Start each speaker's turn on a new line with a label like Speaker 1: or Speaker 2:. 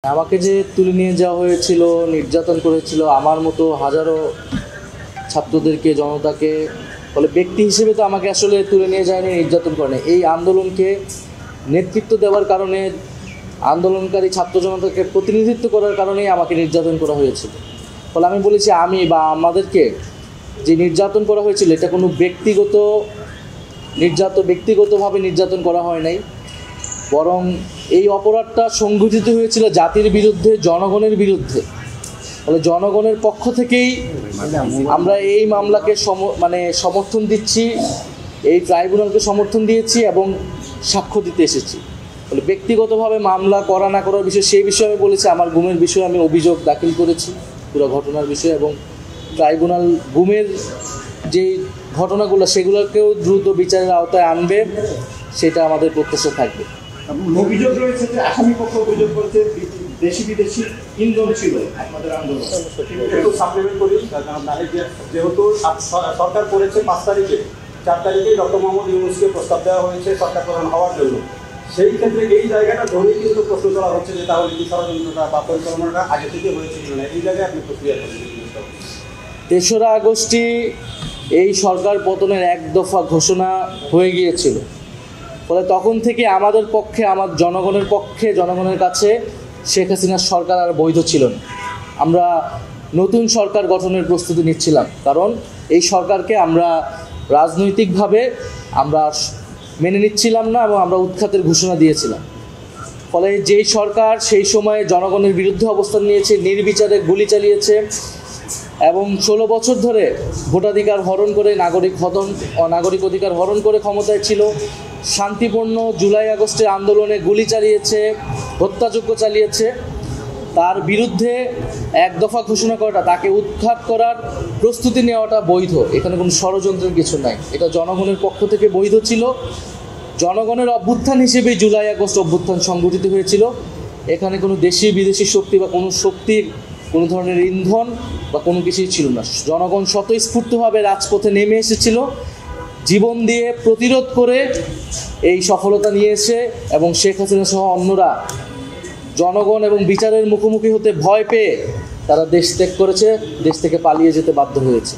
Speaker 1: আমাকে যে তুলে নিয়ে যাওয়া হয়েছিল, নির্যাতন করেছিল আমার মতো হাজারো ছাত্রদেরকে, জনতাকে, ফলে ব্যক্তি হিসেবে তো আমাকে আসলে তুলে নিয়ে যায়নি, নির্যাতন করে নাই। এই আন্দোলনকে নেতৃত্ব দেওয়ার কারণে, আন্দোলনকারী ছাত্র জনতাকে প্রতিনিধিত্ব করার কারণেই আমাকে নির্যাতন করা হয়েছিল। ফলে আমি বলেছি, আমি বা আমাদেরকে যে নির্যাতন করা হয়েছিল এটা কোনো ব্যক্তিগতভাবে নির্যাতন করা হয় নাই, বরং এই অপরাধটা সংঘটিত হয়েছিল জাতির বিরুদ্ধে, জনগণের বিরুদ্ধে। ফলে জনগণের পক্ষ থেকেই আমরা এই মামলাকে সমর্থন দিচ্ছি, এই ট্রাইব্যুনালকে সমর্থন দিয়েছি এবং সাক্ষ্য দিতে এসেছি। ফলে ব্যক্তিগতভাবে মামলা করা না করার বিষয়ে, সেই বিষয়ে আমি বলেছি, আমার গুমের বিষয়ে আমি অভিযোগ দাখিল করেছি পুরো ঘটনার বিষয়ে, এবং ট্রাইব্যুনাল গুমের যে ঘটনাগুলো সেগুলোকেও দ্রুত বিচারের আওতায় আনবে, সেটা আমাদের প্রত্যাশা থাকবে।
Speaker 2: অভিযোগ রয়েছে যে আসামি পক্ষ অভিযোগ করেছে দেশি বিদেশি ইন্ধন ছিল আপনাদের আন্দোলন, একটু সাপ্লিমেন্ট করি। যেহেতু সরকার করেছে 5 তারিখে, 4 তারিখে ডক্টর মোহাম্মদ ইউনূসকে প্রস্তাব দেওয়া হয়েছে সরকার প্রধান হওয়ার জন্য। সেই ক্ষেত্রে এই জায়গাটা ধরেই কিন্তু প্রশ্ন তোলা হচ্ছে যে তাহলে কি ষড়যন্ত্রটা বা পরিকল্পনাটা আগে থেকে হয়েছিল না, এই জায়গায় আপনি প্রক্রিয়া করেন।
Speaker 1: 3রা আগস্টই এই সরকার পতনের এক দফা ঘোষণা হয়ে গিয়েছিল। ফলে তখন থেকে আমাদের পক্ষে, আমার জনগণের পক্ষে, জনগণের কাছে শেখ হাসিনার সরকার আর বৈধ ছিল না। আমরা নতুন সরকার গঠনের প্রস্তুতি নিচ্ছিলাম, কারণ এই সরকারকে আমরা রাজনৈতিকভাবে আমরা মেনে নিচ্ছিলাম না এবং আমরা উৎখাতের ঘোষণা দিয়েছিলাম। ফলে যেই সরকার সেই সময়ে জনগণের বিরুদ্ধে অবস্থান নিয়েছে, নির্বিচারে গুলি চালিয়েছে এবং 16 বছর ধরে ভোটাধিকার হরণ করে, নাগরিক অধিকার হরণ করে ক্ষমতায় ছিল, শান্তিপূর্ণ জুলাই আগস্টের আন্দোলনে গুলি চালিয়েছে, হত্যাযজ্ঞ চালিয়েছে, তার বিরুদ্ধে এক দফা ঘোষণা করাটা, তাকে উৎখাত করার প্রস্তুতি নেওয়াটা বৈধ। এখানে কোনো ষড়যন্ত্রের কিছু নাই, এটা জনগণের পক্ষ থেকে বৈধ ছিল। জনগণের অভ্যুত্থান হিসেবেই জুলাই আগস্ট অভ্যুত্থান সংগঠিত হয়েছিল। এখানে কোনো দেশি বিদেশি শক্তি বা কোনো শক্তির কোনো ধরনের ইন্ধন বা কোনো কিছুই ছিল না। জনগণ স্বতঃস্ফূর্তভাবে রাজপথে নেমে এসেছিল, জীবন দিয়ে প্রতিরোধ করে এই সফলতা নিয়ে এসে, এবং শেখ হাসিনা সহ অন্যরা জনগণ এবং বিচারের মুখোমুখি হতে ভয় পেয়ে তারা দেশ ত্যাগ করেছে, দেশ থেকে পালিয়ে যেতে বাধ্য হয়েছে।